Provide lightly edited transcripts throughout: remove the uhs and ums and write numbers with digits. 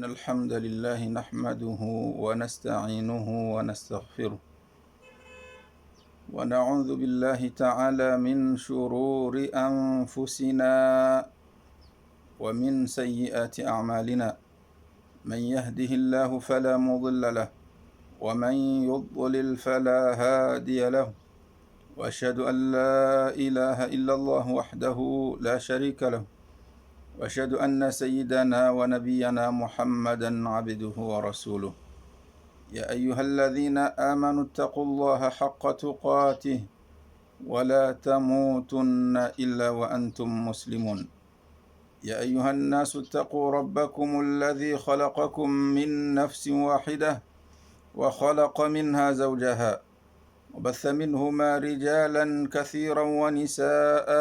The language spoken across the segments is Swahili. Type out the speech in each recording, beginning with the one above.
إن الحمد لله نحمده ونستعينه ونستغفره ونعوذ بالله تعالى من شرور أنفسنا ومن سيئات أعمالنا. من يهده الله فلا مضل له ومن يضلل فلا هادي له، وأشهد أن لا إله إلا الله وحده لا شريك له، وأشهد أن سيدنا ونبينا محمدا عبده ورسوله. يا أيها الذين آمنوا اتقوا الله حق تقاته ولا تموتن إلا وأنتم مسلمون. يا أيها الناس اتقوا ربكم الذي خلقكم من نفس واحدة وخلق منها زوجها وبث منهما رجالا كثيرا ونساء،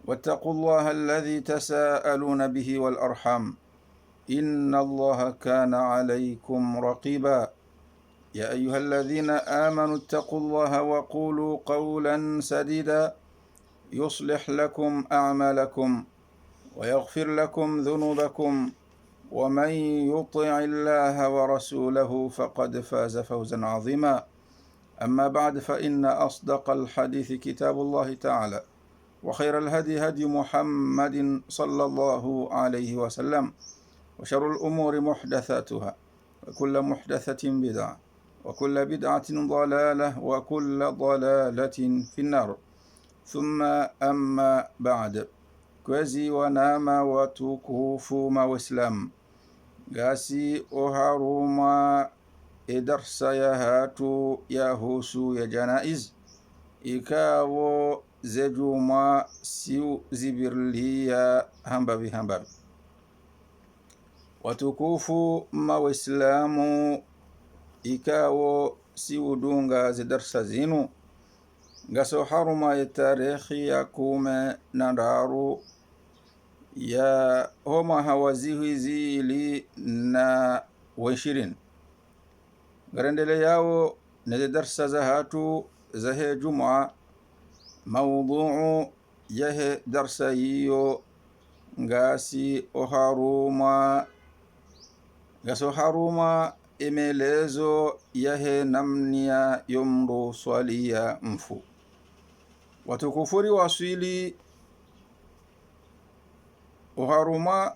واتقوا الله الذي تساءلون به والأرحام إن الله كان عليكم رقيبا. يا أيها الذين آمنوا اتقوا الله وقولوا قولا سديدا يصلح لكم أعمالكم ويغفر لكم ذنوبكم، ومن يطع الله ورسوله فقد فاز فوزا عظيما. أما بعد، فإن أصدق الحديث كتاب الله تعالى، وخير الهدي هدي محمد صلى الله عليه وسلم، وشر الأمور محدثاتها، وكل محدثة بدعة، وكل بدعة ضلالة، وكل ضلالة في النار. ثم أما بعد، kwezi wanama watukufu mawaislamu, gasi oharuma darsa ya hatu ya husu ya janaiz ikawo zejuma siu zibirlia hambavi hambavi. Watukufu mawaislamu, ikawo siudunga zidarsa zinu gaso haruma ya tarikhi ya kume nandaru ya homa hawazihi zili na waishirin garendele yao na darsa za hatu zahe juma maudhuu yahe darsa hiyo ngasi gaso haruma imelezo yahe namnia yomro swalia mfu. Watukufuri waswili uharuma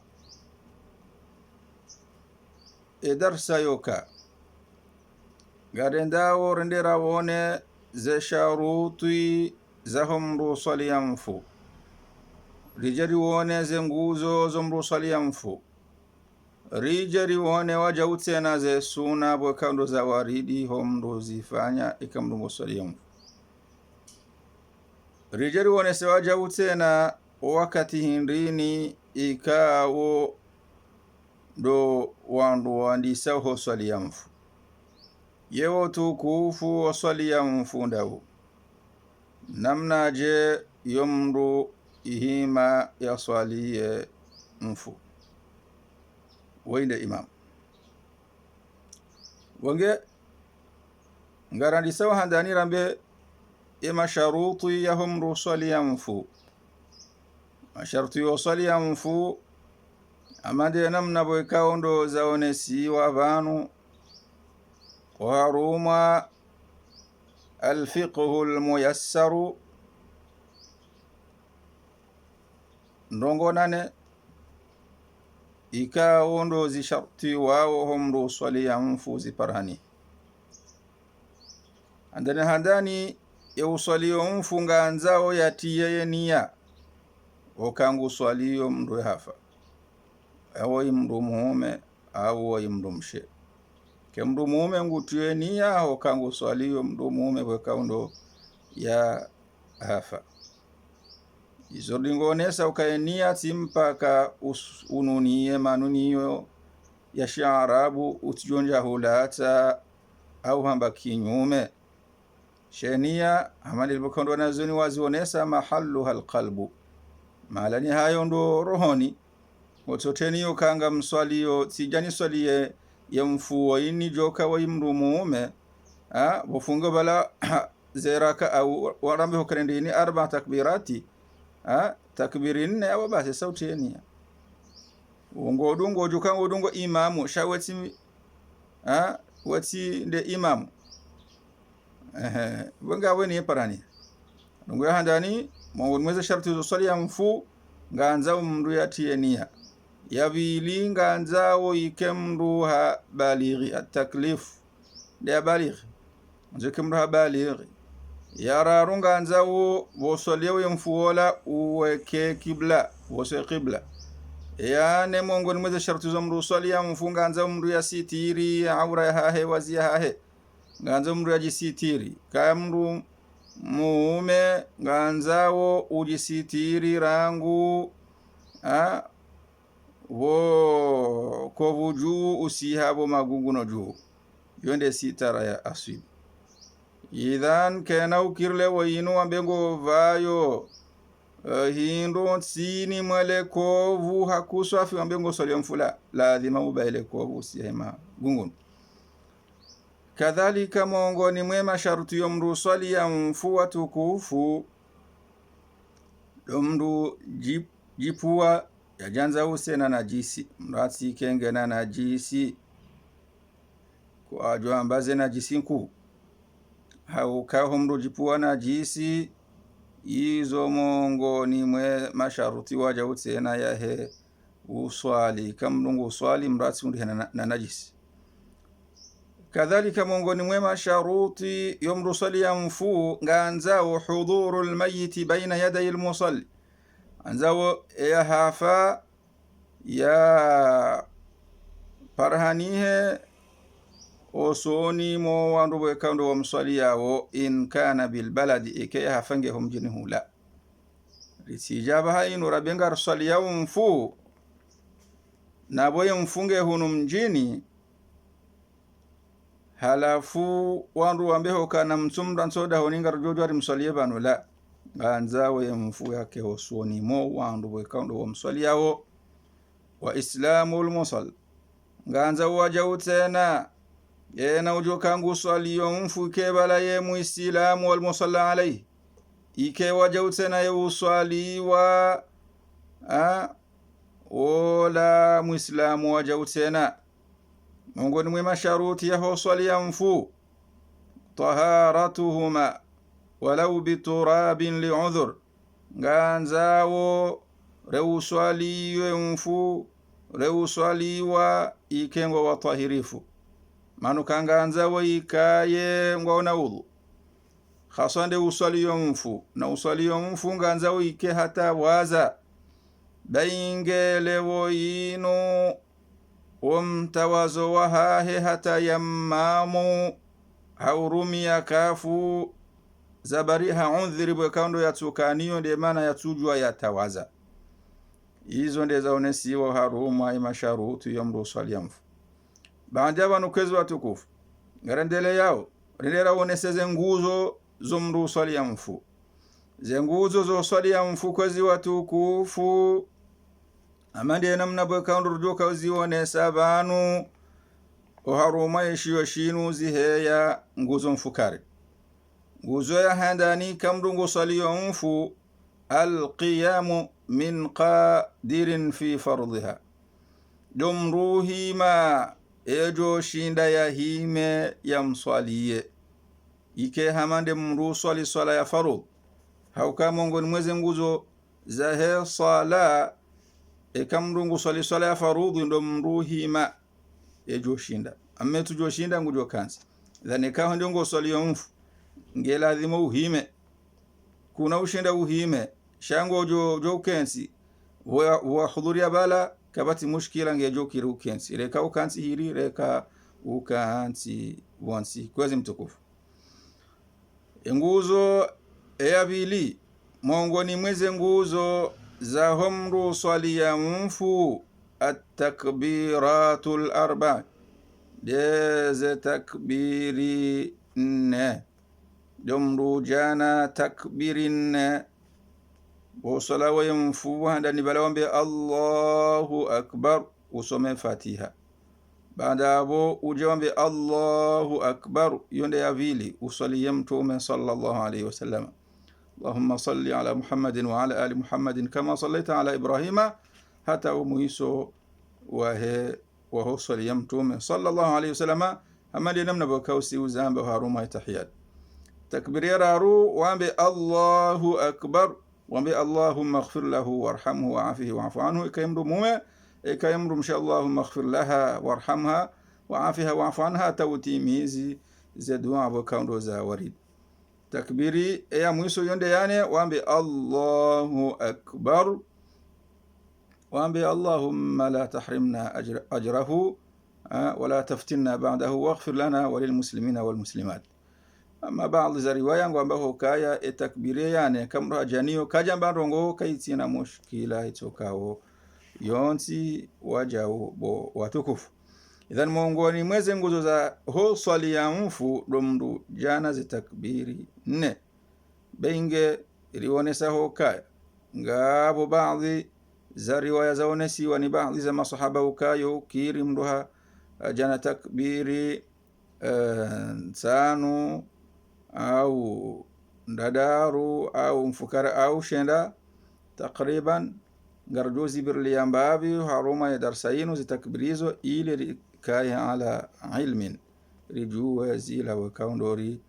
darsa yoka garendao rendera wone ze sharuti zahomro swalia mfu, rijari wone ze nguzo zomro swalia mfu, rijari wone waja utena ze suna bwekando za waridi homro zifanya ikamro swalia mfu, rijari wone se waja utena wakati hindrini ikawo do wandu wandisa ho swalia mfu. Yewo tukufu wa swalia mfu ndawu namna je yomru ihima ya swalie mfu wainde imam wange ngarandisa handani rambe ima sharuti ya homru swalia mfu. Masharti yo swalia mfu amade namna bweka ndo zaonesi wa vanu وهروما الفقه الميسر ndongo nane ikawo ndo zisharti wao homro swalia mfu ziparani andane handani ya uswalio mfu nganzao yatiye nia okangu swalio mru hafa awo imru mume awo imru mshe ke mru mume ngutiye nia okangu swalio mru mume bwekaundo ya hafa izodingonesa ukaenia timpaka ununiye manuniyo ya shaarabu utijonja hulata au hamba kinyume shenia hamali bwekaundo nazoni wazionesa mahallu halqalbu malani hayo ndo rohoni ototeni ukanga mswalio tijani swaliye ya mfuwa ini joka wa imru mume bufungo bala zeraka au warambe hokarendini 4 takbirati takbirin ne awa basi sauti enia ungodungo jukango dungo imamu shawati wati nde imamu wenga weni parani dungo handani mo mweze sharti zo swali ya mfu nganza mndu yatienia yavili nganzao ikemru ha balighi at-taklif de balighi nzikemru ha balighi yararu nganzao wosolewe mfuola uweke kibla wose qibla yani mongoni mweze sharti zo mndu swali ya mfu nganzao mndu ya sitiri aura hahe wazia hahe nganzao mndu ya jisitiri kaya mndu muume nganzao ujisitiri rangu wo kovu juu usihabo magunguno juu yonde sitara ya aswib idhan kena ukirle wayinu ambengo vayo hindo sini mwele kovu hakuswafi ambengo soli mfula lazima ubaile kovu usihema gunguno kadhalika mongoni mwema sharuti yomru swali ya mfuwa tukufu mndu jipua ya janza usena najisi mrati kenge na najisi kwa ajwa ambaze najisi nku haukaho mndu jipua najisi izo mongoni mwe masharuti waja usena ya he uswali kamnungu uswali mrati mndu na najisi kadhalika mongoni mwe masharuti yomru swali ya mfu nganzao hudhuru almayiti baina yaday almusalli anzao ya hafa ya parhanihe osoni mo wandu wekando wa mswali yao in kana bil baladi ike ya hafange humjini hula risijaba hainu rabengar swali yao mfu na boye mfunge hunu mjini halafu wandu wambeho kana msumra nsoda honingar jojwari mswali banu la nganzawo yemfu yake osoni mo wandu wekando wa mswali yao wa islamul musall nganzawo wajawtena yena ujokangu swali yomfu kebala ye muislamu wal musalla alayhi ike wajawtena ye uswali wa ola muislamu wajawtena mongoni mwe masharuti ya swali ya mfu taharatuhuma walau biturabin li'udhur nganzawo reuswaliwe mfu reuswaliwa ikengo wa tahirifu manuka nganzawo ikaye ngwaona udhu khasande uswaliwe mfu na uswaliwe mfu nganzawo ike hata waza baingelewo ino wamtawazo wahahe hata yammamu haurumia kafu zabariha undhiri bwekando ya tsukaniyo nde mana ya tsujwa ya tawaza izo nde zaonesiwa haruma imasharutu yomru swali ya mfu baada nukwezi watukufu ngarendele yao rendera woneseze nguzo zomru swali ya mfu ze nguzo zo swali ya mfu kwezi watukufu amande namna bwekando rujoka zionesa banu oharuma yeshiyo shinu ziheya nguzo mfukari nguzo ya handani kamdungu swaliyo mfu alqiyamu min qadirin fi fardhiha dumruhima ejo shinda ya hime ya mswaliye ike hamande mru swali swala ya farudh hauka mongoni mweze nguzo zahe sala kamdungu swali swala ya farudh ndo mruhima ejo shinda ametu jo shinda ngujo kansi dhani kaho ndongo swaliyo mfu ngela dhimo uhime kuna ushinda uhime shango jo kensi wa hudhuria bala kabati mushkila ngejo kiru kensi reka ukansi hiri reka ukansi wansi kwezi mtukufu nguzo eyabili mongoni mweze nguzo za humru swali ya mfu at-takbiratul arba deze takbiri ne domru jana takbirin وصلاة ينفوها عندني بلوان بي الله أكبر وصوم فاتحة بعد أبو وجوان بي الله أكبر يوندي أفيلي وصلي يمتوم صلى الله عليه وسلم اللهم صل على محمد وعلى آل محمد كما صليت على إبراهيم حتى وميسو waho swali ya mtume sallallahu alayhi wasallam amali namna bakausi uzamba haruma tahiyat takbiri raru wambe Allahu akbar wambe Allahumma ighfir lahu warhamhu wa'afihi wa'fu anhu ikayamru mume ikayamru insha Allahumma ighfir laha warhamha wa'afiha wa'fu anha tawtimizi za dua bakaundo za warid takbiri ya mwiso yonde yani wambe Allahu akbar وأنبي اللهم لا تحرمنا أجره ولا تفتنا بعده واغفر لنا وللمسلمين والمسلمات. أما بعض الروايات وأنبه كايا التكبيرية يعني كم رجانيو كجنب رونغو كيتينا مشكلة يتوكاو يونسي وجاو بو واتوكف. إذا مونغوني mweze nguzo za ho swali ya mfu domdu jana zitakbiri ne benge ilionesa ho kaya ngabo baadhi za riwaya zaonesiwa ni baadhi za masahaba ukayo kiri mduha jana takbiri tano au ndadaru au mfukara au shenda takriban garjozi birli ambabi haruma ya darsainu zitakbirizo ili kaya ala ilmin rijuwa zila wakaundori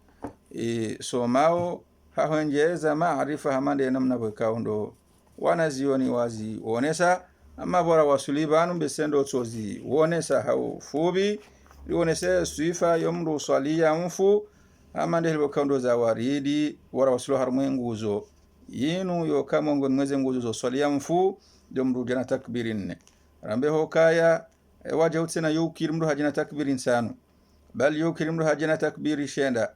somao hawenjeza maarifa hamande namna wakaundo wanazioni wazi wonesa ama bora wasulibanu besendo tsozi wonesa hau fubi wonesa suifa yomru swalia mfu ama ndelo kando za waridi wara wasulo harmwe nguzo yinu yo kama mweze nguzo zo swalia mfu domru jana takbirin rambe hokaya waje utsena yukiri mru hajina takbirin sanu bali yukiri mru hajina takbiri shenda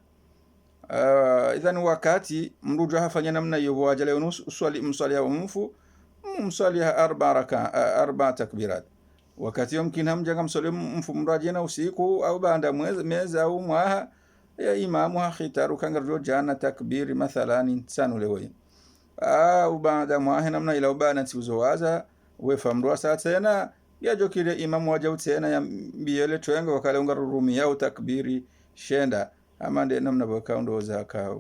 idhan wakati mrujo hafanya namna hiyo wajale uswali mswali wa mfu mswali arba takbirat wakati yumkin hamjaga mswali mfu mrajina usiku au baada mwezi au mwaha ya imamu khitaru kangarjo jana takbiri mathalan sanu lewe au baada mwaha namna ila ubana tiuzowaza wefamrwa saa tena yajo kile imamu waja tena ya mbiyele twenga wakale ungarurumi au takbiri shenda amande namna bakaundo zaka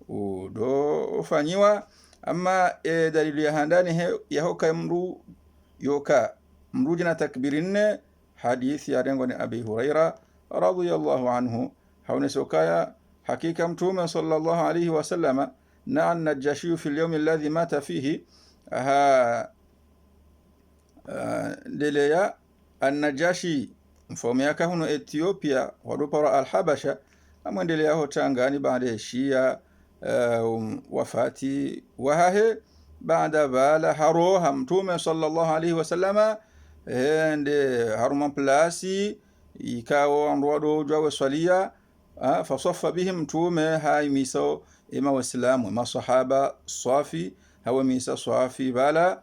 udo ufanyiwa ama dalili ya handani ya hoka mru yoka mru jina takbirinne hadithi ya rengo ni Abi Huraira radhiyallahu anhu haune sokaya hakika mtume sallallahu alayhi wasallam na an-Najashi fi al-yawm alladhi mata fihi delea an-Najashi mfalme yake huno Ethiopia wadopara al-Habasha amwendelea hotangani baada ya Shia wafati wahahe baada bala haroha mtume sallallahu alaihi wasallama ende haruma plasi ikawa andwado jwa swalia fasaffa bihim mtume haimiso ima waislamu masahaba safi hawa misa safi bala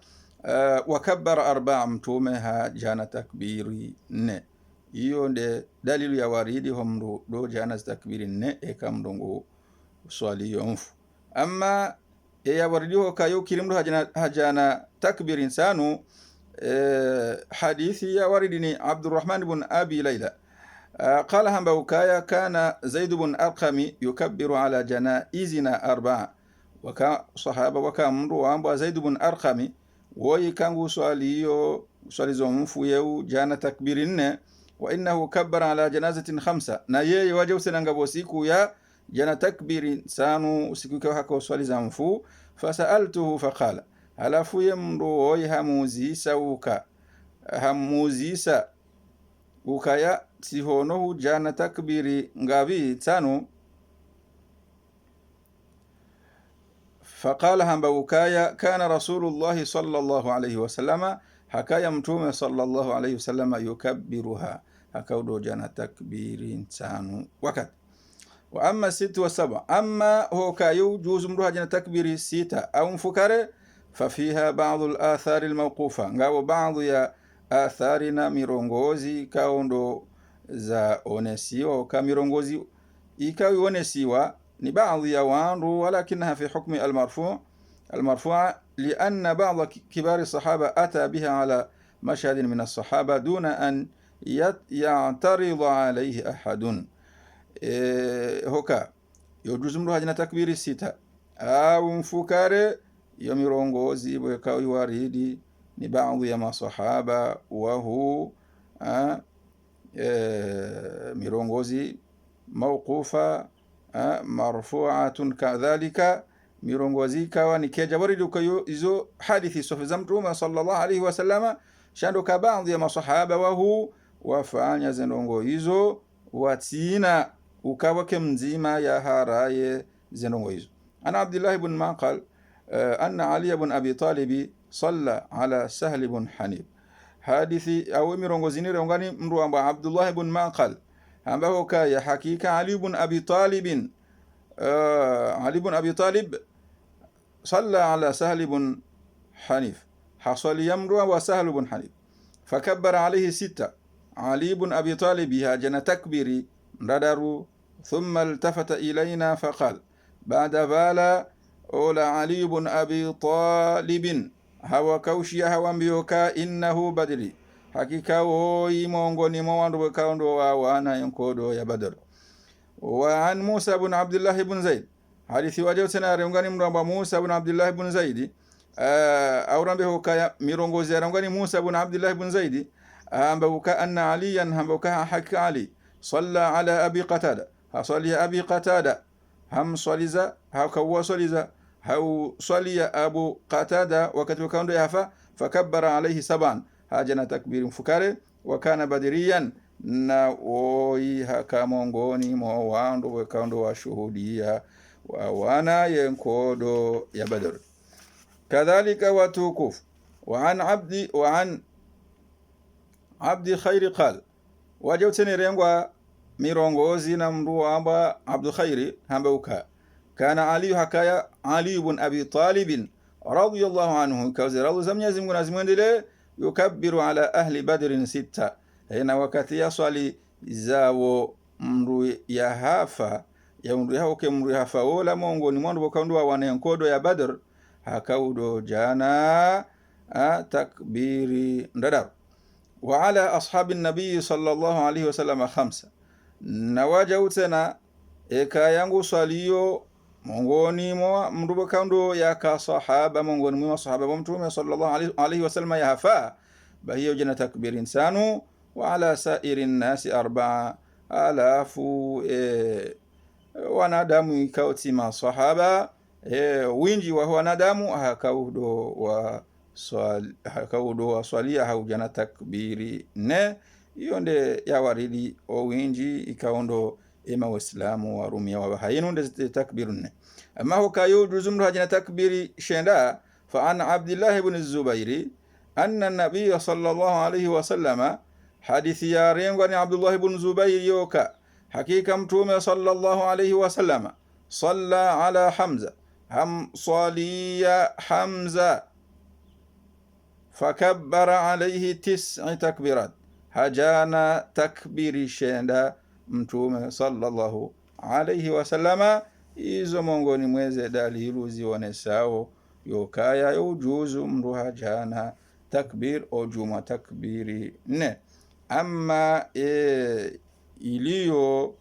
wakabbara arba'a mtume ha jana takbiri ne iyo nde dalilu ya waridi homru do jana takbiri ne ekamdongo swali yonfu amma ya waridi ho kayo kirimdu hajana takbir insanu hadithi ya waridi ni Abdurrahman ibn Abi Layla قال هم بوكايا كان زيد بن أرقم يكبر على جنائزنا أربعة وكان صحابة وكان مروان وامبو زيد بن أرقم ويكانغو سواليو سواليزو مفويو جانا تكبيرين وإنه كبر على جنازة 5 نايي واجو سننغبو سيكو يا جانا تكبير سانو سيكو كوهاكو سواليزا مفو فسألته فقال هلافو يمرو هموزيسا وكا هموزيسا وكايا sihonohu jana takbiri ngavi tano فقال هم بوكايا كان رسول الله صلى الله عليه وسلم حكايا متوم صلى الله عليه وسلم يكبرها هكودو جانا تكبير تانو وقت واما 6 و7 اما هو كايو جوز مروها جانا تكبير 6 او مفكره ففيها بعض الاثار الموقوفه ngao بعض ya atharina mirongozi kaondo za onesiwa kamirongozi ikawi onesiwa ni baadhi ya wandu walakinaha fi hukmi المرفوع لأن بعض كبار الصحابة أتى بها على مشهد من الصحابة دون أن يعترض عليه أحد هكا يجوز مروها جنا تكبير 6 au mfukare yomirongozi bwekawi waridi ni baadhi ya masahaba wahu mirongozi mawqufa marfu'atun kadhalika mirongozi kawa ni kejabaridi kwa hizo hadithi sofa za Mtume sallallahu alaihi wasallama shando ka baadhi ya masahaba wahu wafanya zinongo hizo watina ukawake mzima ya haraye zinongo hizo. Ana Abdullah ibn Maqal anna Ali ibn Abi Talib salla ala Sahl ibn Hanif. Hadithi au mirongozi ni rongani mru amba Abdullah ibn Maqal ambao kaya hakika Ali ibn Abi Talib صلى على سهل بن حنيف حصل يمر وسهل بن حنيف فكبر عليه 6 علي بن أبي طالب هاجن تكبيري ندر ثم التفت إلينا فقال بعد بالا أولى علي بن أبي طالب هو كوشي هو بيوكا إنه بدري حقيقة وي مونغوني مواندو بكاوندو وانا ينكودو يا بدر. وعن موسى بن عبد الله بن زيد hadithi wajao tena rongani mramba Musa ibn Abdullah ibn Zaid aurambe huka mirongozi rongani Musa ibn Abdullah ibn Zaid amba huka anna aliyan hamba huka hakika Ali salla ala abi qatada hasali abi qatada ham swaliza hakawa swaliza hau swalia abu qatada wakati wakando yafa fakabbara alayhi 7 hajana takbir mfukare wakana badiriyan na oi hakamongoni mo wando wakando washuhudia وانا ينكودو يا بدر كذلك وتوقف وعن عبد خير قال وجوتني رنغوا ميرونغوزي نمرو ابا عبد خير همبوكا كان علي حكايا علي بن ابي طالب رضي الله عنه كوزر زمنيازم منازمندله يكبر على اهل بدر 6 هنا وقت يصلي زاو mru ya hafa ya mru hao ke mru hafa ola mongo ni mwandu bokandwa wanenkodo ya Badr hakaudo jana takbiri ndadar. Wa ala ashabi nabii sallallahu alaihi wasallam 5 nawaja utena eka yangu swaliyo mongoni mwa mru bokando ya ka sahaba mongoni mwa sahaba wa Mtume sallallahu alaihi wasallam ya hafa bahiyo jana takbiri insanu wa ala sairin nasi 4 alafu wanadamu ikauti masahaba winji wa wanadamu hakaudo wa swalia haujana takbiri ne hiyo nde ya waridi o winji ikaundo ema waislamu warumia wa bahayinu nde takbiru ne ama hukayo juzumru hajana takbiri shenda fa an Abdullah ibn Zubairi anna nabiy sallallahu alayhi wasallama hadithi ya rengwa ni Abdullah ibn Zubair yoka hakika Mtume sallallahu alayhi wasallam salla ala Hamza swaliya Hamza fakabbara alayhi 9 takbirat hajana takbiri shenda Mtume sallallahu alayhi wasallam izo mongoni mweze dalilu zionesao yokaya yujuzu mru hajana takbir ojuma takbiri ne. Ama iliyo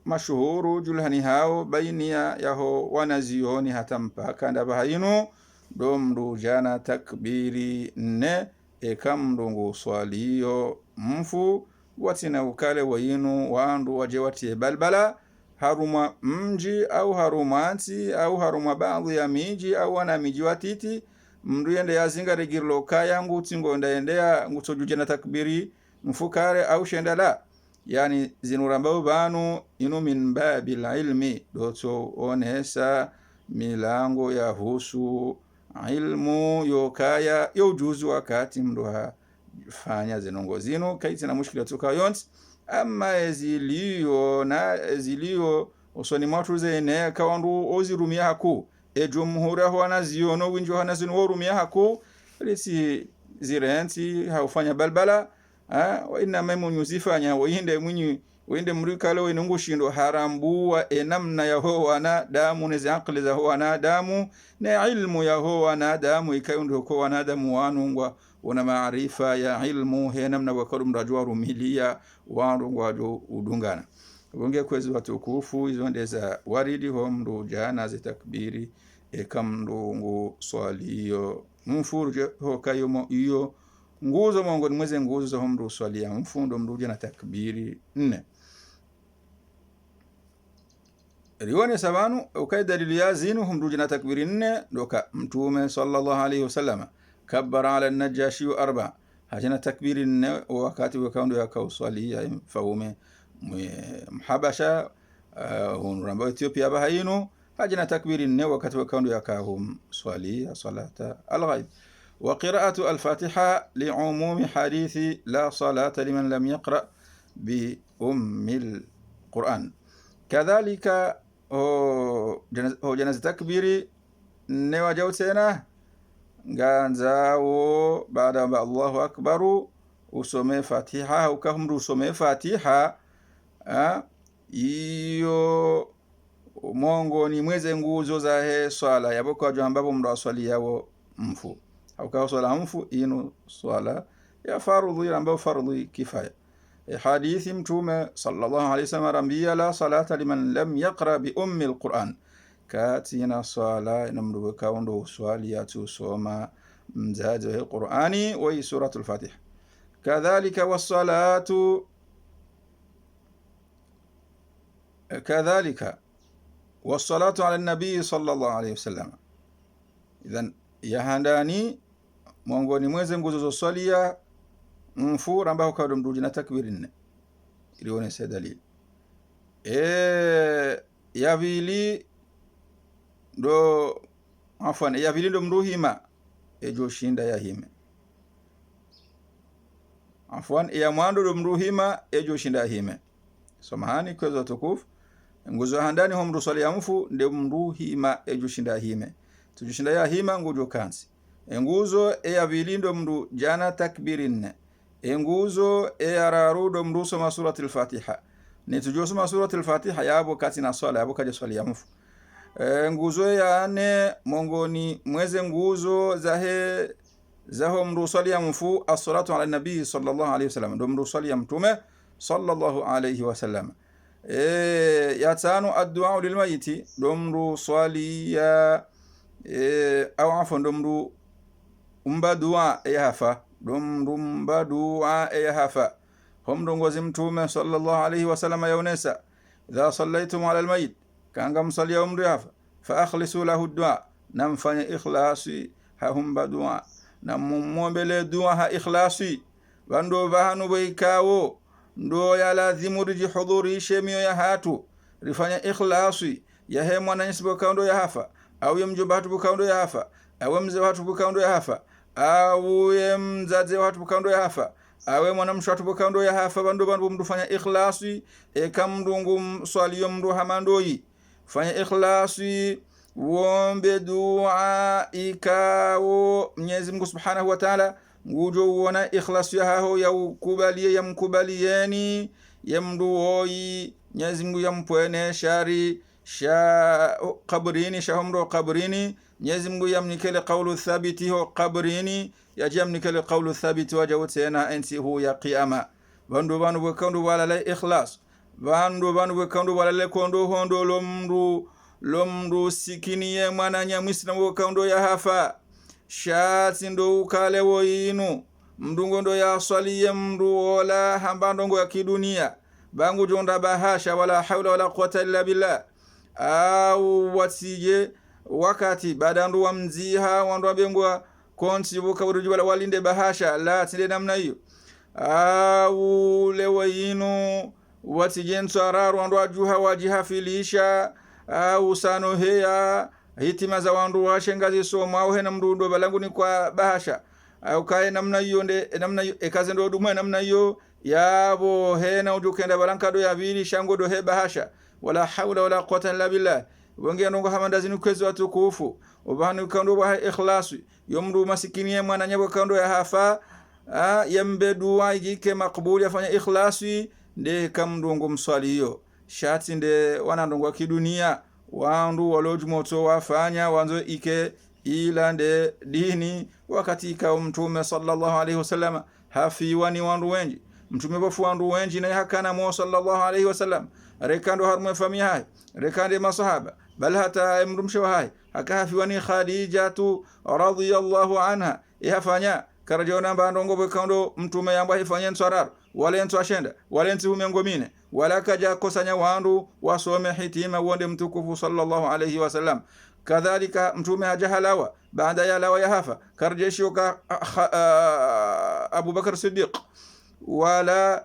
mashuhuru julhani hao bainia yaho wanazioni hata mpaka ndabahinu domru jana takbiri ne ekamrungu swaliyo mfu watina ukale wayinu wandu waje watie balbala haruma mji au harumanti au haruma baadhi ya miji au wana miji watiti mndu yende yazinga regirlo kaya ngutingo ndaendea ngutojuja na takbiri mfukare au shendala yani zinurambao banu inu min babil ilmi doto onesa milango ya husu ilmu yokaya yojuzu wakati mndu fanya zinongo zinu kaiti na mushkila tuka yonti. Ama zilio usoni mwatu zene kawandu ozirumia haku jumhuri huana ziono winjo hana zinu rumia haku lisi zirenti haufanya balbala wa ina memu nyuzifanya winde mrikalo winungushindo harambua namna ya wana damu nezi akli za wana damu na ilmu ya wana damu ikayundo kwa wana damu wanungwa una maarifa ya ilmu he namna wakarum rajwa rumilia wanungwa udungana wonge kwezi watukufu hizo ndeza waridi ho mru jana zitakbiri ekamrungu swaliyo mfuruje hokayo iyo nguzo mongoni mweze nguzo za mndu swalia mfundo mruje na takbiri 4. riwani sabanu ukay dalili ya zinu mruje na takbiri 4 doka mtume sallallahu alayhi wasallam kabbara ala najashi 4 hajana takbiri 4 wakati wakaundo yakawswalia faume mhabasha hunramba Ethiopia bahayinu hajana takbiri 4 wakati wakaundo yakahum swalia salata al-ghaib. وقراءة الفاتحة لعموم حديث لا صلاة لمن لم يقرأ بأم القرآن. كذلك هو جنازة تكبيري نوا جوتنا غانزاو بعد ما الله أكبر usome Fatiha ukahamru usome Fatiha iyo mongo ni mweze nguzo za he swala yaboko ambapo mndo aswali yao mfu au swala mfu inu swala ya fardhu ambayo fardhu kifaya. Hadithi mtume sallallahu alayhi wasallam rambia la salata liman lam yaqra bi ummi alquran katina swala inamdu kaundo swali ya tusoma mzazi wa Qur'ani wa suratul Fatiha. kadhalika wassalatu ala nabii sallallahu alayhi wasallam. Idhan yahandani mongoni mweze nguzo zo swalia mfu ambao kwa mduji na takbiri 4 ilione dalili yavili ndo afwan yavili ndo mruhima ejo shinda yahime afwan ya mwando ndo mruhima ejo shinda yahime somahani kwa tukufu nguzo handani ho mru swalia mfu ndo mruhima ejo shinda yahime tujishinda yahima ngujo kansi nguzo yavili ndo mru jana takbiri 4 nguzo ararudo mru soma suratul Fatiha ni tujosoma suratul Fatiha yabo kati na swala yabo kaje swali ya mfu. Nguzo ya 4 mongoni mweze nguzo zaho mru swali ya mfu as-salatu ala nabii sallallahu alayhi wasallam ndo mru swali ya mtume sallallahu alayhi wasallam. Ya 5 ad-du'a lil mayiti ndo mru swali ya au afo ndo mru umba dua yafa dumba dua hafa hum dongozi mtume sallallahu alayhi wasallam yaunesa idha sallaytum ala almayit kanga msali ya umri hafa fa akhlisu lahu dua namfanya ikhlasi hum badua namuombele dua ha ikhlasi bando bahanu boikawo ndo ya lazimu riji hudhuri shemio ya hatu rifanya ikhlasi ya he mwana nisbo kaundo ya hafa au yemjomba hatu kaundo ya hafa au mzee hatu kaundo ya hafa au mzazi watu bukando ya hafa awe mwanamshu watu bukando ya hafa bando mdufanya ikhlasi kamdungu swaliyo mdu hamandoyi fanya ikhlasi wombe dua ikawo Mwenyezi Mungu Subhanahu wa Ta'ala ngujo uona ikhlasi ya hao ya ukubalie ya mkubalieni ya mdu oyi Mwenyezi Mungu ya mpwene shari qabrini shahumro qabrini Mwenyezi Mungu yamnikele qawlu thabiti ho qabrini yajamnikele qawlu thabiti wajawtena ensi hu ya qiyama bandu bwekandu wala la ikhlas bandu bwekandu wala le kondo hondo lomru sikiniye mwana nyamwisina bwekandu ya hafa shati ndo ukale woinu mdungo ndo ya swaliye mru wala hambandongo ya kidunia bangu jonda bahasha wala hawla wala quwwata illa billah au wasije wakati badandu wa mziha wandu wabengwa konti buka uruju wala walinde bahasha la tinde namna hiyo au lewa yinu watijenso araru wandu wajuha wajihafilisha au sano heya hitima za wandu washengazi soma au hena mrundo balangu ni kwa bahasha au kae namna hiyo namna hiyo ekaze ndo dumwe namna hiyo yabo hena ujukenda balankado ya vili shango do he bahasha wala hawla wala quwwata illa billah wongea ndongo hamanda zinu kwezo watukufu ubahanu kando wa ikhlasi yomru masikini mwana nyabo kando ya hafa yambedu waigike makbuli afanya ikhlasi nde kamndongo mswaliyo shati nde wanandongo wa kidunia wandu walojumoto wafanya wanzo ike ila nde dini wakati ikawa mtume sallallahu alayhi wasallam hafiwani wandu wenji mtume bofu wandu wenji na hakana mo sallallahu alayhi wasallam rekando harumwe famia hai rekande masahaba bal hata mrumsho hai akahafiwani Khadijatu radhiyallahu anha ihafanya karajona bandongo bwekando mtume yamba ifanye nswarar wale nswashenda wale nsihumengomine wala kaja kosanya wandu wasome hitima wonde mtukufu sallallahu alayhi wasallam. Kadhalika mtume hajahalawa baada ya lawa ya hafa karjeshi ka Abu Bakar Siddiq wala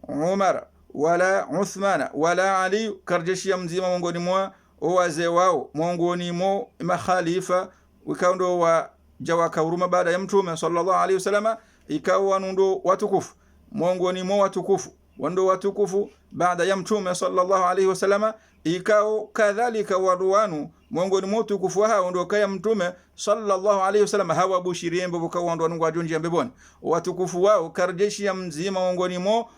Umar wala Uthmana wala Ali karjeshi ya mzima mongoni mwa wazee wao mongoni mo makhalifa wikaundo wa jawa kauruma baada ya mtume sallallahu alayhi wasallam ikawa nundo watukufu mongoni mo watukufu wando watukufu baada ya mtume sallallahu alayhi wasallam ikao kadhalika waruwanu mongoni mo tukufu hao ndo kaya mtume sallallahu alayhi wasallam hawa bushirie mbo kwa ndo ngwa jonji mbeboni watukufu wao karjeshi ya mzima mongoni mo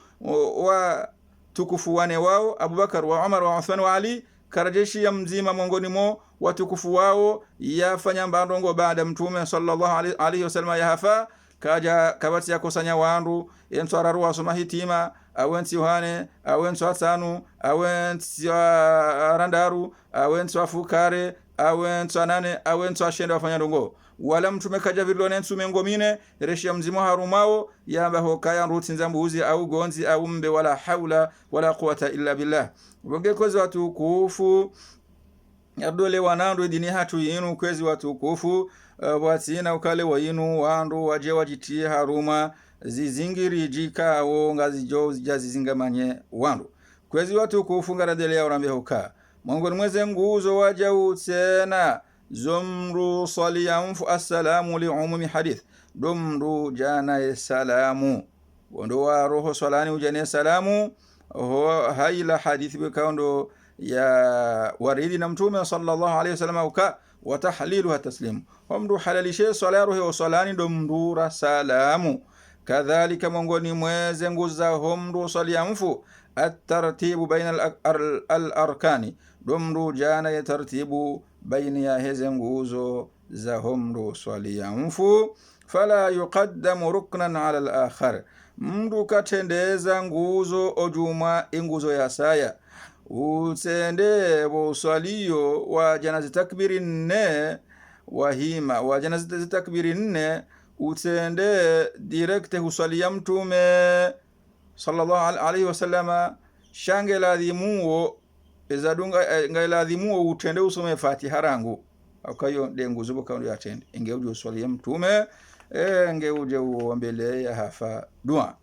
wa tukufu wane wao Abubakar wa Umar wa Uthman wa Ali karjeshi ya mzima mongoni mo watukufu wao yafanya mbandongo baada mtume sallallahu alayhi wasallam yahafa kaja kabati ya kusanya wandu enswararu wasoma hitima awensi uhane awensi watanu awensi randaru awensi wafukare awensi nane awensi washenda wafanya ndongo wala mtume kaja virlone nsume ngomine reshi ya mzimo harumao yamba hokaya ruti nzambuzi au gonzi au mbe wala haula wala quwata illa billah. Bonge kwezi watukufu yadole wanandu dini hatu yinu kwezi watukufu watina ukale wa yinu wandu waje wajitie haruma zizingiri jikao ngazi jo zizingamanye wandu kwezi watukufu ngaradele ya urambe hoka mongoni mweze nguzo waja utena zumru saliyamfu assalamu li umumi hadith dumru jana salamu wando wa roho salani ujane salamu ho haila hadithi bekaundo ya waridi na mtume sallallahu alayhi wasallam uka wa tahliluha taslim humdu halalishe salaruhu wa salani dumdura salamu. Kadhalika mongoni mweze nguza humdu saliyamfu at-tartibu baina al-arkani dumru jana ya tartibu baina ya heze nguzo za humdu saliyamfu fala yuqaddamu ruknan ala al-akhar mndu katendeza nguzo ojuma inguzo ya saya utende boswaliyo wa janazi takbiri nne wahima wa janazi takbiri nne utende direkte huswalia mtume sallallahu alayhi wasallama shange ladhimuo ezadunga ngaladhimuo utende usome Fatiha rangu akayo denguzo bokando yatende ingeuje uswalia mtume ngeuje uombele ya hafa dua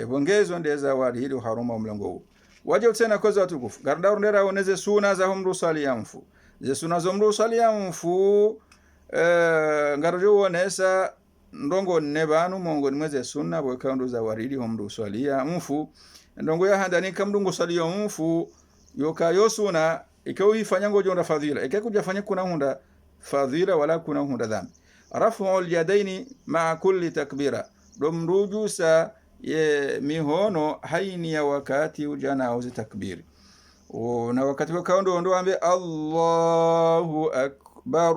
bongezo ndeza wali hili haruma mlango waje utena koza watukufu gardaru ndera oneze suna za humru saliyamfu ze suna za humru saliyamfu ngarujo onesa ndongo nebanu mongo nimweze sunna bwekando za waridi humru saliyamfu ndongo ya handani kamdungo saliyamfu yoka yosuna ikawi ifanyango jonda fadhila ikakuja fanya kuna hunda fadhila wala kuna hunda dhambi raf'ul yadaini ma'a kulli takbira domrujusa ye mihono haini ya wakati ujana uzi takbiri na wakati wakaundo ndo ambe Allahu akbar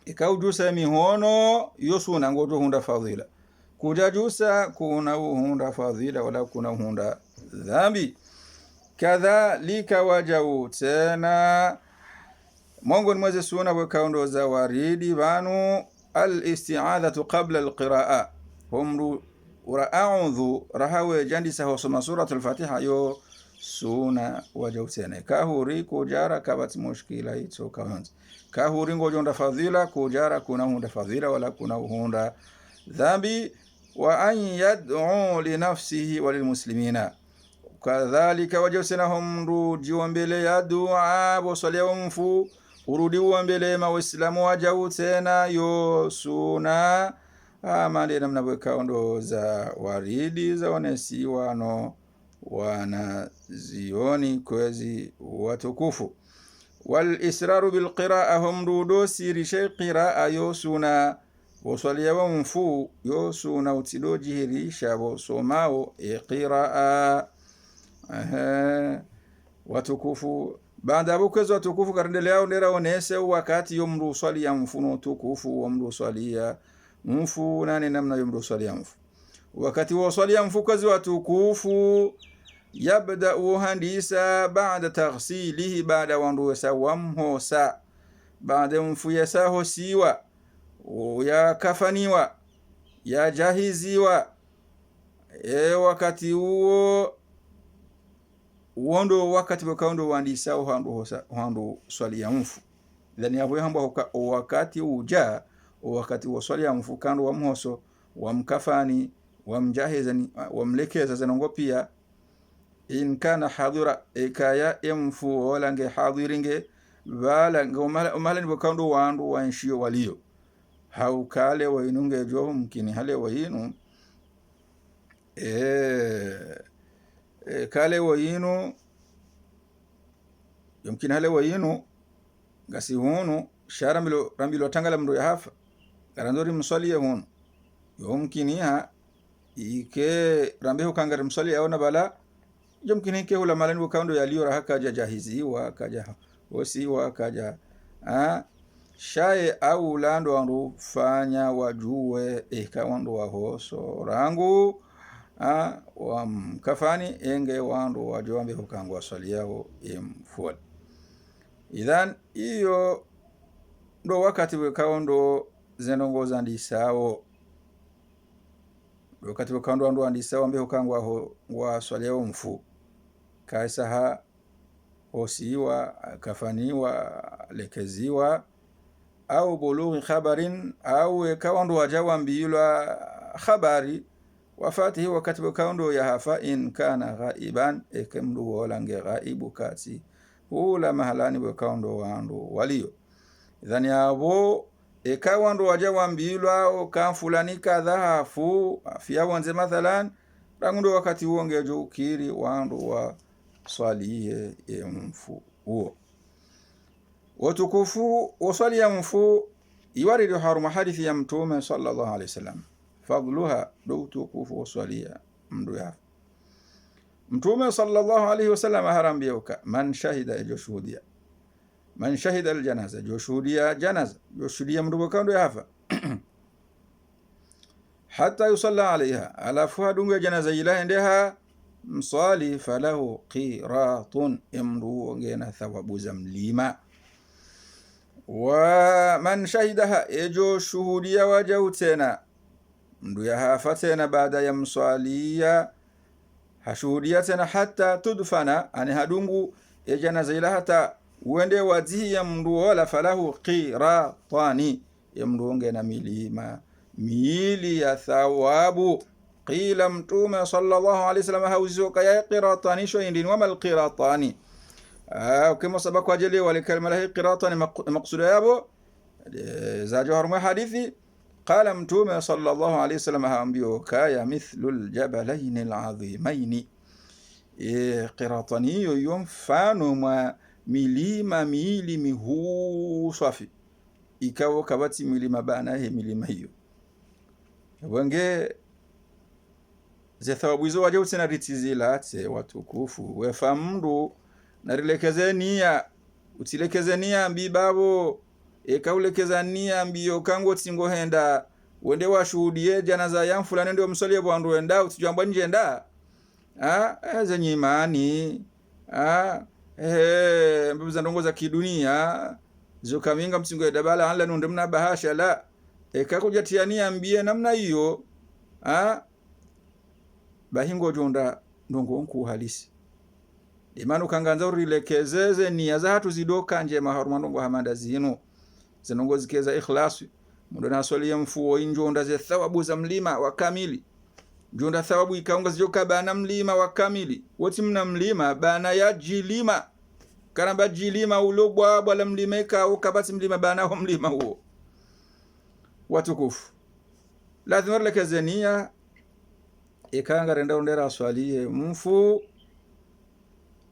ikaujusa mihono yosuna ngoto hunda fadhila kujajusa kuna hunda fadhila wala kuna hunda dhambi. Kadhalika wajau tena mongoni mweze suna wakaundo za waridi banu al-isti'adhatu qabla al-qira'a humru ورأعوذ رهوي جندسه وصم سورة الفاتحة يو سونا وجوتين كهوري كجارة كبت مشكلة يتسوك هنز كهوري نجون فضيلة كجارة كنا هند فضيلة ولا كنا هند ذنبي وأن يدعو لنفسه وللمسلمين كذلك وجوتينهم رجيون بلي يدعى وصليهم فو وروديون بلي ما وإسلام وجوتين يو سونا amali namna bwekaundo za waridi za onesi wano wana zioni kwezi watukufu wal israru bil qira'a humdudo siri shay qira'a yosuna wasaliya mfu yosuna utido jihiri shabo somao qira'a watukufu baada abukwezo watukufu karendelea ndera onese wakati yomru swali mfuno tukufu womru swalia mfu nani namna yomru swali mfu wakati wa swali mfu kazi watukufu yabda'u handisa ba'da taghsilihi baada wandu wamhosa baada mfu hosiwa ya kafaniwa ya jahiziwa wakati huo wondo wakati wakaundo wandisa handu swali ya mfu dhani hapo hamba wakati uja wakati wa swali ya mfu kando wa mhoso wa mkafani wa mjahizani wa mlekeza zanongo pia in kana hadira ikaya mfu wala nge hadiringe wala ngomala ni wakaundo wandu wanshio walio haukale wa inunge jo mkini hale wa inu kale wa inu yumkini hale wa inu gasi hunu shara rambilo tangala mdo ya hafa garandori mswali ya hunu yumkini ha ike rambihu kangari mswali ya ona bala yumkini ke hula malani wakaundo ya liyo rahaka jahiziwa kaja hosiwa kaja shaye au lando wandu fanya wajue wandu wahoso rangu wa mkafani enge wandu wajuambe hukangu wa swali yao mfuali. Idhan iyo ndo wakati wekao ndo zenongoza ndisao wakati wekao ndo andisao ambe hukangu wa swali yao mfu kaisa hosiwa kafaniwa lekeziwa au bulughi khabarin au kawandu wajawa mbiyulwa khabari wafatihi wakati wakaundu ya hafa in kana ghaiban ekemdu wolange ghaibu kati hula mahalani wakaundu wandu walio dhani abo kawandu wajawa mbiyulwa o kamfulani kadhafu afia wanze mathalan rangundo wakati uonge jukiri wandu wa swaliye mfu huo watukufu waswali ya mfu iwari haruma hadithi ya mtume sallallahu alaihi wasallam fadluha tukufu waswali ya mdu ya mtume sallallahu alaihi wasallam harambiyuka man shahida joshuhudia man shahida aljanaza joshuhudia janaza joshuhudia mdu kando ya hafa hata yusalla alaiha alafu hadunga janaza ila endeha mswali falahu qiratun imru ngena thawabu za mlima wa man shahidaha ejo shuhudia wajau tena mdu ya hafa tena baada ya mswalia hashuhudia tena hata tudfana ani hadungu janaza ila hata uende wazihi ya mdu wala falahu qiratani imru ngena milima mili ya thawabu qila mtume sallallahu alaihi wasallam hauzuka ya qiratani sho indin wa mal qiratani kama sabako ajali wal kalima la qiratani maqsuda yabo za jawhar hadithi qala mtume sallallahu alaihi wasallam haambio kaya mithlul jabalain alazimain qiratani yumfanu ma milima mili mihu safi ikawo kabati milima bana he milima hiyo wange ze thawabu hizo waje utena ritizila te watukufu wefamndu narilekezenia utilekezenia mbibabo kaulekezania mbiyo kango tingo henda wende washuhudie janaza ya fulani ndio mswalie bwandu wenda utijamba nje nda zenye imani mbibuza ndongo za kidunia zokaminga msingo ya dabala anla nunde mna bahasha la kakujatiania mbie namna hiyo bahingo jonda ndongo nku halisi imanu kanganza urilekezeze nia za hatu zidoka nje maharuma ndongo hamanda zino zinongo zikeza ikhlasi mundo na swali ya mfuo injonda ze thawabu za mlima wa kamili jonda thawabu ikaunga zijoka bana mlima wa kamili woti mna mlima bana ya jilima karamba jilima ulobwa bwala mlima ika ukabati mlima bana ho mlima huo watukufu lazima lekezenia ikanga renda ndera swali mfu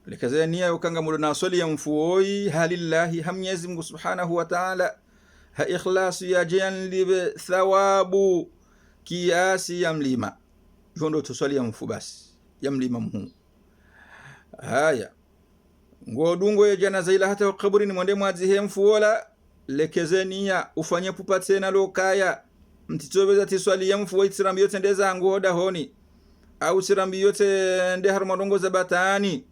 lekezenia ukanga mudo na swali ya mfu oi halillahi hamnyezi Mungu subhanahu wa ta'ala ha ikhlasu ya jan libe thawabu kiasi ya mlima jondo tuswali ya mfu basi ya mlima mhu haya ngodungo ya janaza ila hata kaburi ni mwende mwazihe mfu wala lekezenia ufanye pupa tena lokaya mtitobeza tiswali ya mfu waitirambiyo tendeza ngoda honi au sirambi yote nde harumadongo za batani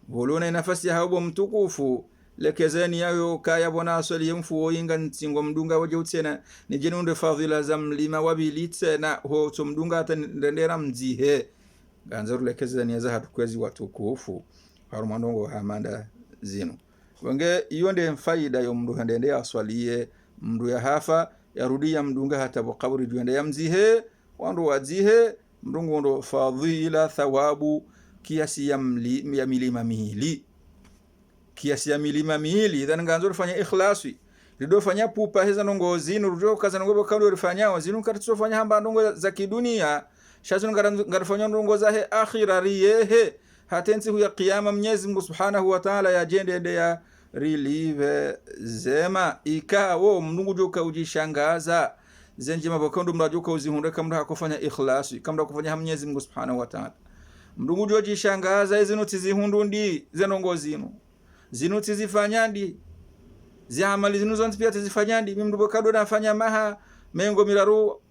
volona nafasi ya habo mtukufu lekezeni yayo kaya bona asali yemfu oyinga ntingo mdunga waje utsena ni jenunde fadhila za mlima wabilite na ho to mdunga hata ndendera mzihe ganzaru lekezeni za hatukwezi watukufu harumadongo hamanda zinu wenge iyo nde faida yo mdu handende aswalie mdu ya hafa yarudia mdunga hata kaburi juende ya mzihe wandu wazihe mdungu ndo fadhila thawabu kiasi ya milima mihili kiasi ya milima mihili idhan nganzo fanya ikhlasi rido fanya pupa heza nongo zinu rujo kaza nongo kauli rifanya zinu katso fanya hamba nongo za kidunia shazo ngarafanya nongo za he akhira riyehe hatensi huya qiyama Mwenyezi Mungu Subhanahu wa Ta'ala ya jende ya relieve zema ikawo mnungu joka ujishangaza zenje mabokondo mrajoka uzihunde kamda hakufanya ikhlasi kamda kufanya Mwenyezi Mungu Subhanahu wa Ta'ala mnungu joji shangaza izinu tizihundundi zenongo zinu tizifanyandi ziamali zinu zonzi pia tizifanyandi mimdubo kado nafanya maha mengo miraru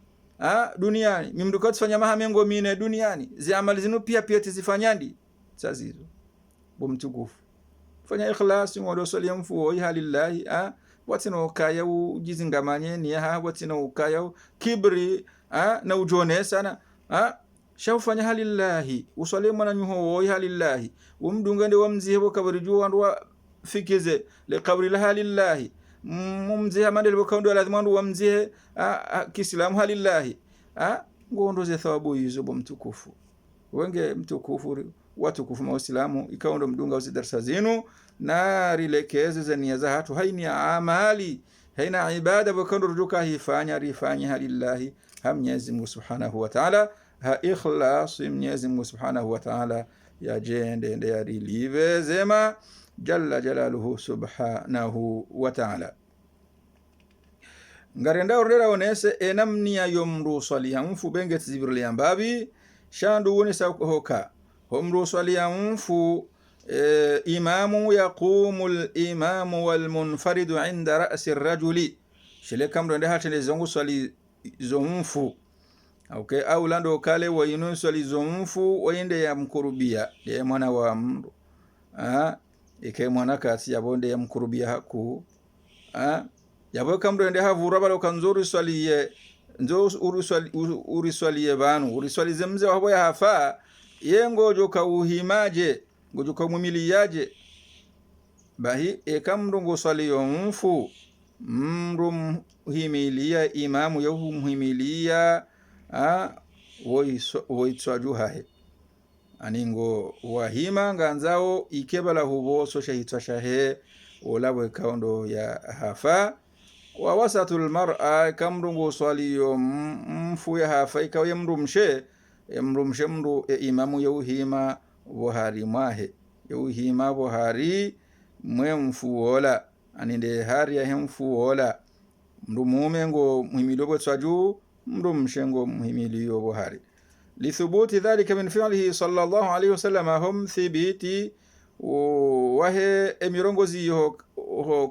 duniani mimdubo tifanya maha mengo mine duniani ziamali zinu pia tizifanyandi sazizo bomtukufu fanya ikhlasi ngodo solia mfuo halillahi watino kaya ujizingamanye ni watino kaya kibri na ujone sana shafanya halillahi uswali mwana nyuho halillahi umdungande wamzihe kabari juwandu fikize le kabri la halillahi mumzihe mandele bokondo lazima ndu wamzihe kiislamu halillahi ngondo ze thawabu hizo bomtukufu wenge mtukufu watukufu mausilamu ikaondo mdunga usidarsa zinu na rilekeze za nia za hatu haini amali haina ibada bokondo rujuka hifanya rifanya halillahi Mwenyezi Mungu Subhanahu wa Ta'ala ikhlas Mwenyezi Mungu Subhanahu wa Ta'ala ya jende nde ya relive zema jalla jalaluhu subhanahu wa ta'ala ngarenda orera onese enamnia yomru swaliha mfu benge tizibirli ambabi shandu woni hoka homru swaliha mfu imamu yaqumu al-imamu wal munfaridu 'inda ra'si ar-rajuli shile kamdo nde hatende zongu swali zomfu okay au lando kale wa yinu swali zomfu wende ya mkurubia ya mwana wa mru ike mwana kasi yabonde ya mkurubia haku yabo kamdo nde havura balo kanzuri swaliye nzo uriswaliye banu uriswalize mze wabo ya hafa yengo joka uhimaje ngojuka mumiliyaje bahi ekamdo ngo swaliyo mfu mru himilia imamu yahu muhimilia woitswajuhahe aningo wahima nganzao ikebala hubo so shahitwa shahe olabwe kaundo ya hafa wa wasatul mar'a kamrungo swaliyo mfu ya hafa ikawe mrumshe mru imamu yauhima bohari mahe yauhima bohari mwe mfu wola aninde hari ya mfu wola mru mumengo muhimilobo tswaju mru mshengo muhimiliyo bohari lithubuti dhalika min fi'lihi sallallahu alayhi wasallam hum thibiti wahe emirongozi yo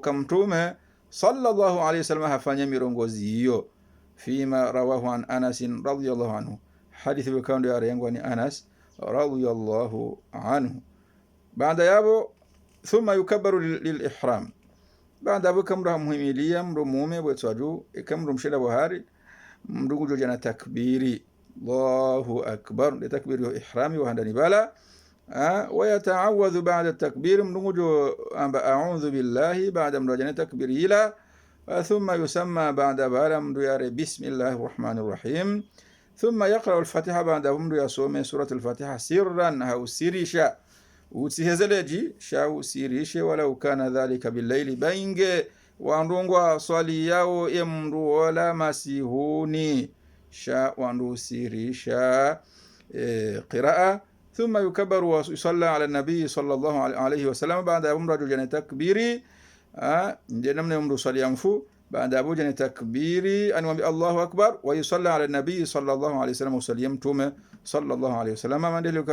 kamtume sallallahu alayhi wasallam hafanya mirongozi hiyo fima rawahu an Anas radhiyallahu anhu hadithi wakando ya rengwa ni Anas radhiyallahu anhu baada yabo thumma yukabbaru lil ihram baada yabo kamra muhimilia mru mume bwetwaju ikamru mshela bohari mndungu jojana takbiri Allahu akbar litakbir ihrami wa handani bala ويتعوذ بعد التكبير منوجو أعوذ بالله بعد مراجعة تكبير إلى ثم يسمى بعد بالم ديار بسم الله الرحمن الرحيم ثم يقرأ الفاتحة بعد هم يصوم سورة الفاتحة سرا أو سيريشا وتهزلجي شاو سيريشا ولو كان ذلك بالليل بينج وانرونغوا صلياو يمرو ولا مسيهوني شا وانرو سيريشا قراءة ثم يكبر ويصلى على النبي صلى الله عليه وسلم بعد عمر جن تكبيري جنمنا عمر صلي انفو بعد ابو جن تكبيري ان الله اكبر ويصلى على النبي صلى الله عليه وسلم وسلم توم صلى الله عليه وسلم من ذلك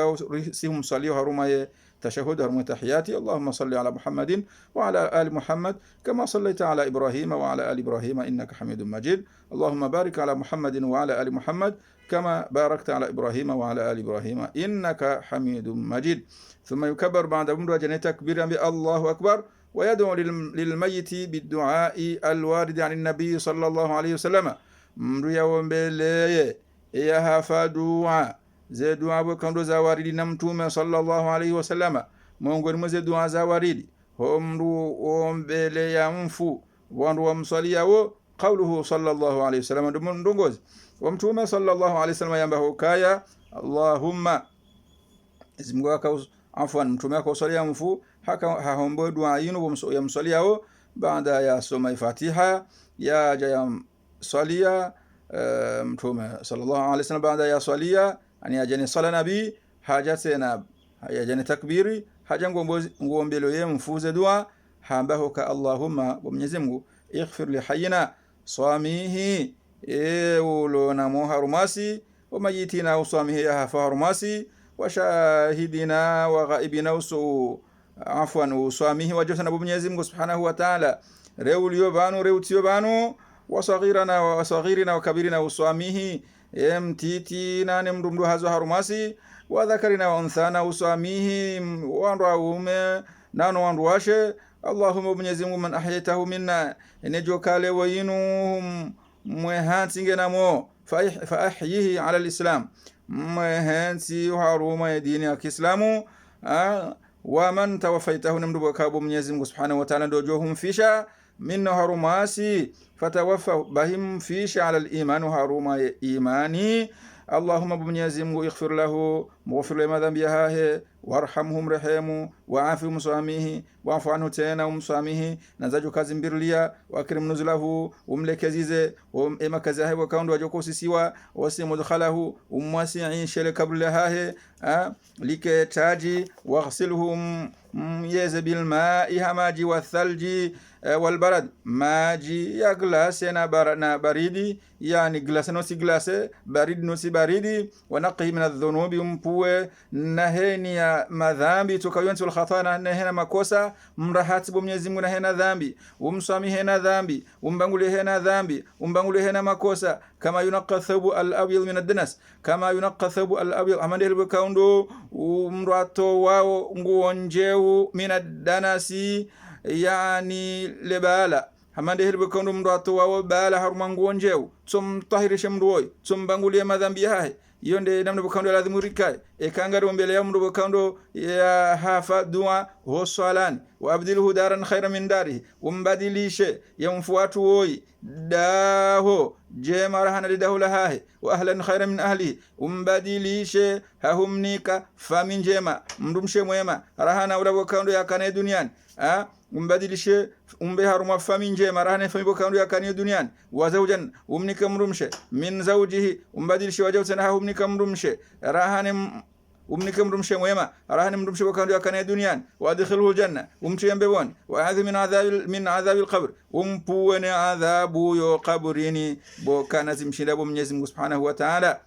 سيهم صليوا هرما تشهد هرم تحياتي اللهم صل على محمد وعلى آل محمد كما صليت على إبراهيم وعلى آل إبراهيم إنك حميد مجيد اللهم بارك على محمد وعلى آل محمد كما باركت على إبراهيم وعلى آل إبراهيم إنك حميد مجيد. ثم يكبر بعد مدة تكبيرا بالله أكبر ويدعو للميت بالدعاء الوارد عن النبي صلى الله عليه وسلم. mndu yawombeleye yahafa dua ze dua bokando za waridi na mtume sallallahu alaihi wasallama miongoni mwa ze dua za waridi ho mndu ombele ya mfu wandu wamswalia wo qawluhu sallallahu alaihi wasallam ndongozi wa mtume sallallahu alaihi wasallam yamba hokaya Allahumma izimgo aka afwan mtume akoswalia mfu haka hahombo dua yinu yamswalia wo baada ya soma Fatiha ya jaya swalia mtume sallallahu alaihi wasallam baada ya swalia ani ajani sala nabi haja tena ajani takbiri haja ngombelo ye mfuze dua hambaho ka Allahumma wa Mwenyezi Mungu ighfir li hayyina swamihi ulona muharumasi wa mayitina uswamihi ya harumasi wa shahidina wa ghaibina usu afwan uswamihi wa josana Mwenyezi Mungu subhanahu wa ta'ala reulio banu reutio banu wasagirina wakabirina uswamihi mtitina ni mndu hazo harumasi wadhakarina wa unthana uswamihi wandu aume nano wandu washe Allahumma Mwenyezi Mungu man ahyaytahu minna enejo kale wayinu mwehansi ngenamo fa ahyihi ala alislam mwehansi haruma ya dini ya Kiislamu wa man tawaffaytahu mndu bakabu Mwenyezi Mungu subhanahu wa ta'ala ndojo humfisha minna harumasi fatawaffa bahim fisha ala al-iman haruma imani Allahumma Mwenyezi Mungu ighfir lahu mughfir lima dhanbihi warhamhum rahimu wa'afihim swamihi wa'fu anhu tena umswamihi nazaju kazi mbirlia wa akrim nuzulahu umlekezize emakazi hayo kaundo wajoko sisiwa wasimudkhalahu umwasi'i shele kablaha like taji waghsilhum yeze bil ma'i hamaji wathalji walbarad maji ya glase na baridi yani glase no si glase baridi no si baridi wanaqihi min adh-dhunubi umpuwe naheni ya madhambi tukayonti wal khatana nahena makosa mrahati bo Mwenyezi Mungu nahena dhambi umsamihe na dhambi umbangulihe na dhambi umbangulihe na makosa kama yunaqqa thabu al-abyad min ad-danas kama yunaqqa thabu al-abyad amandele bukaundo umrato wao nguonjeu min ad-danasi yani lebala hamande hirbe kondo mndo atwa bala haruma nguonjeu som tahirishe mndoi som bangulie madhambi yahe yonde namne bokando lazima rikae ekangaro mbele ya mndo bokando ya hafa dua ho swalani wa abdilhu daran khayran min darihi umbadilishe yamfuatu woi daho jema rahana lidahu lahahe wa ahlan khayran min ahlihi umbadilishe hahumnika famin jema mndumshe mwema rahana ula bokando yakane duniani umbadilishe umbe haruma fami njema rahane fami bokando yakani duniani wa zawjan umnika mrumshe min zawjihi umbadilishe wajawtana ha umnika mrumshe rahane umnika mrumshe mwema rahane mrumshe bokando yakani duniani wa adkhilhu janna umtiyambe won wa adhi min adhabil qabr umpuwane adhabu yo qabrini bokana zimshinda bo Mwenyezi Mungu subhanahu wa ta'ala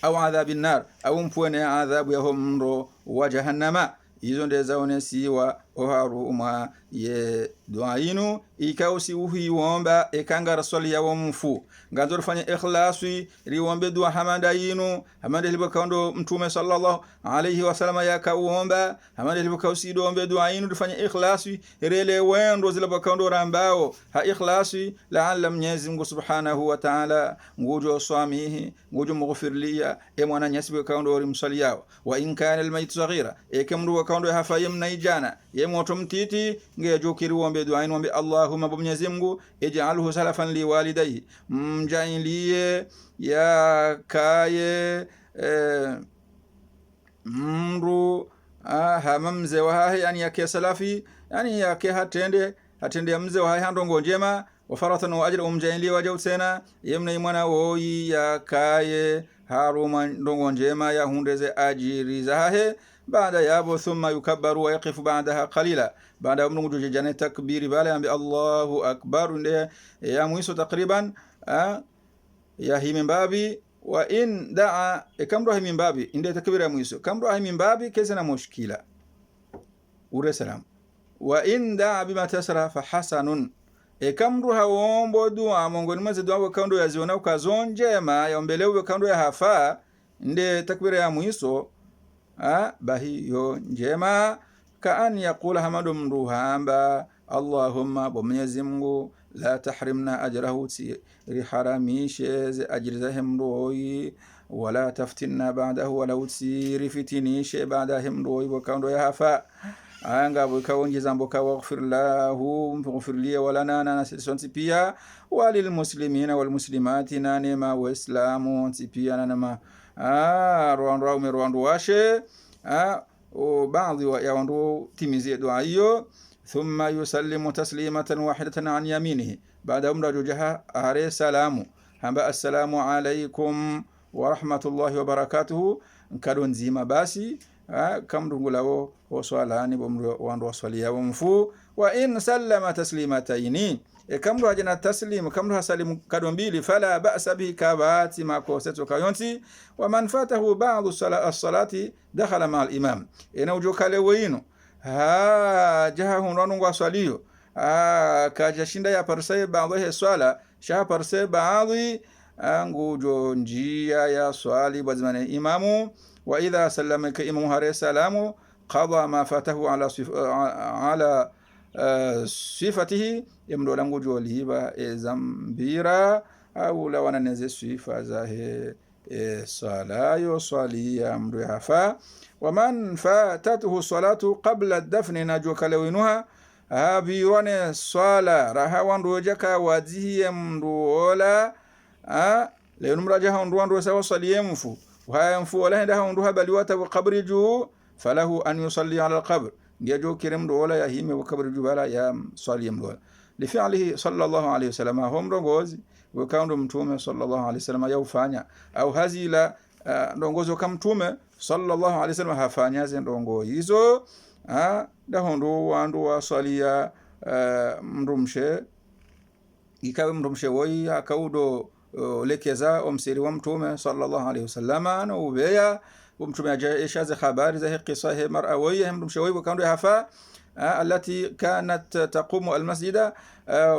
au adhabin nar au umpuwane adhabu ya homro wa jahannama hizo ndezaone siwa oharuma ye duainu ikausi uhiwomba ekanga rasuli ya wamfu nganzo rufanya ikhlasi riwombe dua hamanda yinu hamanda libakando mtume sallallahu alayhi wasallam yakawomba hamanda libakausi dombe dua yinu rufanya ikhlasi rele wendo zilabakando rambao ha ikhlasi la'alla Mwenyezi Mungu subhanahu wa ta'ala ngujo swamihi ngujo mughfirliya mwana nyasibe kaundo rimsaliyao wa in kana almayt saghira ekemru wakando hafa yemna ijana yemoto mtiti ngejo kiri wombe dua inu wombe Allahumma Mwenyezi Mungu ij'alhu salafan li walidayhi mjailie ya kaye mru hamamze wahahe yani yake salafi yani yake hatende mze wahahe handongo njema wafaratan wa ajra umjailie wajawtena yemna mwana woi ya kaye haruma ndongo njema ya hundeze ajiri zahahe baada yabo thumma yukabbaru wa yaqifu ba'daha qalila baada mnungu jojane takbiri bale ambi Allahu akbar nde ya mwiso takriban ya himembabi wa in daa kamro ha min babi inde takbira muiso kamro ha min babi kesana mushkila ure salam wa in daa bima tasra fa hasanun kamro ha wombo dua mongoni maze dua kando ya ziona ukazonjema ya ombelewe kando ya hafa inde takbira ya muiso bahi yo njema kaan yaqula hamadu mruhamba Allahumma bo Mwenyezi Mungu la tahrimna ajrahu riharamishe ajri za hemroi wala taftinna ba'dahu wala utsirifitinishe baada hemroi wakando ya hafa anga bukawonje zambo ka waghfir lahu mghfir li wala nana sonti pia walil muslimina wal muslimati nane ma waislamu pia nana rwandu washe o baadhi ya wandu timizie dua hiyo thumma yusallimu taslimatan wahidatan an yaminihi baada umra jujaha are salamu hamba assalamu alaykum wa rahmatullahi wa barakatuhu nkado nzima basi kamdungulawo waswalani bomro wandu waswalia mfu wa in sallama taslimataini kamdo hajana taslim kamdo hasalimu kado mbili fala ba'sa bihi kabati makoseto kayonti wa man fatahu ba'd as-salati dakhala ma al-imam ina ujokale wino jaha hunranu waswalio kajashinda ya parse baadhi ya swala shaha parse baadhi ngujo njia ya swali bazmane imamu wa idha sallama ka imamu hare salamu qada ma fatahu ala sifatihi yamdola ngujo liba zambira au la wananeze sifa zahe sala yo swali ya mdu hafa wa man fatatuhu salatu qabla ad-dafn najuka lawinuha birone swala rahawan rojaka wazihi mdu ola lenu mrajaha ndu sawa saliyemfu wa mfu wala henda ndu habali wata qabri ju falahu an yusalli ala al-qabr ngejo kirem do wala yahime wa qabri ju bala ya saliyem do li fi'lihi sallallahu alayhi wasallam hum rongozi wa kaundu mtume sallallahu alayhi wasallam yaufanya au hazila ndongozo kama mtume sallallahu alayhi wasallam hafanya ndongo hizo dahondo wandu wasalia mrumshe ikawe mrumshe woi akaudo lekeza omsiri wa mtume sallallahu alayhi wasallam na ubeya mtume ajaisha za habari za qissa he mar'awiyya mrumshe woi kaundu hafa التي كانت تقوم المسجد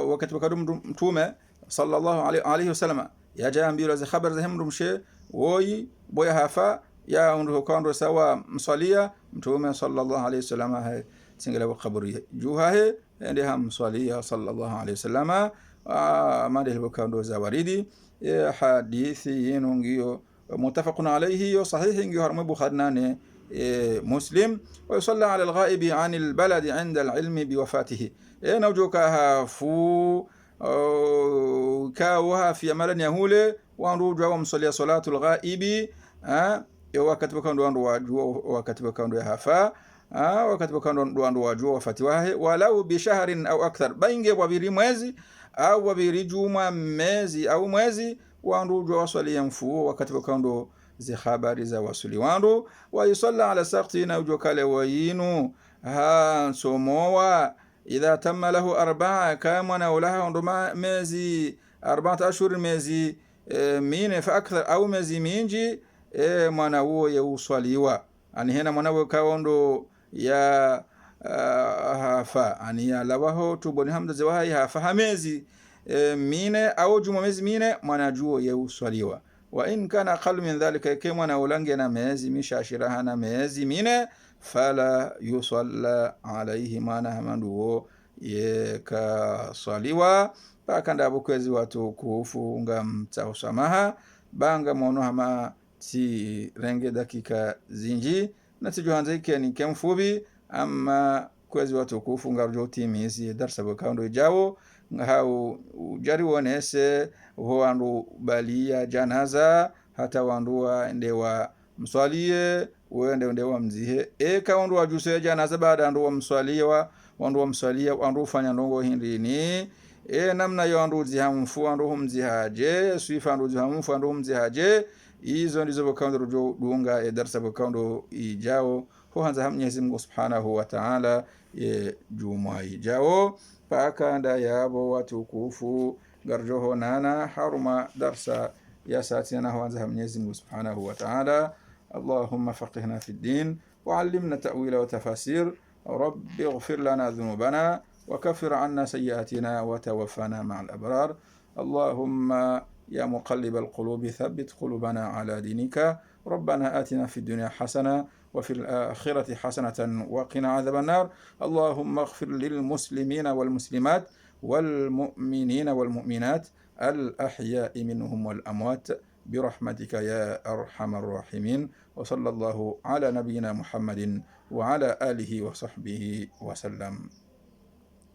وقت بكدم متومه صلى الله عليه وسلم يا جامبيرو za khabar za hemrumshe woi boya hafa ya undu kando sawa msalia mtume sallallahu alayhi wasallam singela qabri juha he ende ham msalia sallallahu alayhi wasallam madel kando za waridi hadithi yenu ngio mutafaqun alayhi yo sahih ngio harmu bukhari nane مسلم ويصلى على الغائب عن البلد عند العلم بوفاته نوجوكها فو كاوها في أمرن يهولي وانروجوا ومصلي صلاة الغائب وكتب كانوا يهفا وكتب كانوا واجوا وفتواه ولو بشهر أو أكثر بينجي وبيري mwezi au wabiri juma mwezi au mwezi wanrujo waswali yamfu wakati kando zi habari za wasuli wandu wa yusalla ala saqti na ujokale wayinu somowa idha tamma lahu 4 kama na ulaha nduma mezi 4 ashhur mezi mine fa akthar au mezi minji mwana huo yeuswaliwa ani hena mwana huo kaondo ya hafa ani ya lawaho tuboni hamza zawai hafa hamezi mine au juma mezi mine mwana juo yeuswaliwa wa in kana aqall min dhalika kama na ulange na mezi mishashiraha na mezi mine fala yusalla alayhi mana hamanduo yekaswaliwa pakanda bukwezi watu kufunga mtausamaha banga mono hama ti renge dakika zinji na tijuhanzike ni kemfubi ama kwezi watu kufunga rjoti mizi darsa bakando jawo ngahau jari wonese wandu balia janaza hata wandua ndewa mswalie wende ndewa mzihe eka wandu wajuse janaza baada ndu mswaliwa wandu mswalia wandu fanya ndongo hindini namna yo wandu zihamfu wandu humzihaje swifa wandu zihamfu wandu humzihaje izo ndizo bakando rujo dunga darsa bakando ijao ho hanza Mwenyezi Mungu Subhanahu wa Ta'ala juma ijao pakanda yabo watukufu garjoho nana haruma darsa ya sati na huanza Mwenyezi Mungu Subhanahu wa Ta'ala. Allahumma faqihna fi din wa 'allimna ta'wila wa tafasir. Rabbi ighfir lana dhunubana wa kaffir 'anna sayyi'atina wa tawaffana ma'al abrar. Allahumma يا مقلب القلوب ثبت قلوبنا على دينك. ربنا آتنا في الدنيا حسنة وفي الآخرة حسنة وقنا عذاب النار. اللهم اغفر للمسلمين والمسلمات والمؤمنين والمؤمنات الأحياء منهم والأموات برحمتك يا أرحم الراحمين. وصلى الله على نبينا محمد وعلى آله وصحبه وسلم.